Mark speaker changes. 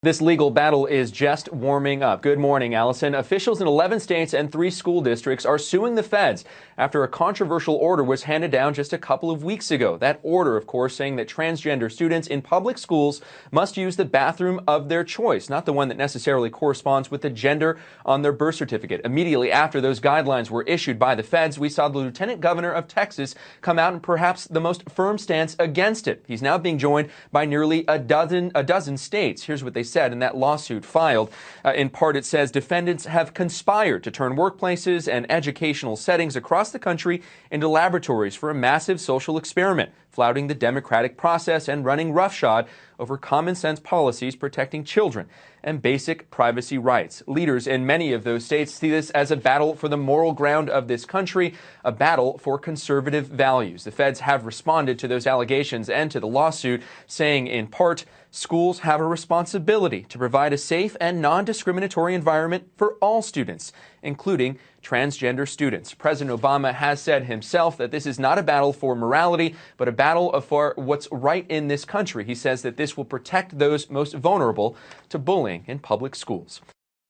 Speaker 1: This legal battle is just warming up. Good morning, Allison. Officials in 11 states and 3 school districts are suing the feds after a controversial order was handed down just a couple of weeks ago. That order, of course, saying that transgender students in public schools must use the bathroom of their choice, not the one that necessarily corresponds with the gender on their birth certificate. Immediately after those guidelines were issued by the feds, we saw the lieutenant governor of Texas come out in perhaps the most firm stance against it. He's now being joined by nearly a dozen states. Here's what they said in that lawsuit filed. In part, it says defendants have conspired to turn workplaces and educational settings across the country into laboratories for a massive social experiment, flouting the democratic process and running roughshod over common sense policies protecting children and basic privacy rights. Leaders in many of those states see this as a battle for the moral ground of this country, a battle for conservative values. The feds have responded to those allegations and to the lawsuit, saying in part, schools have a responsibility to provide a safe and non-discriminatory environment for all students, including transgender students. President Obama has said himself that this is not a battle for morality, but a battle for what's right in this country. He says that this will protect those most vulnerable to bullying in public schools.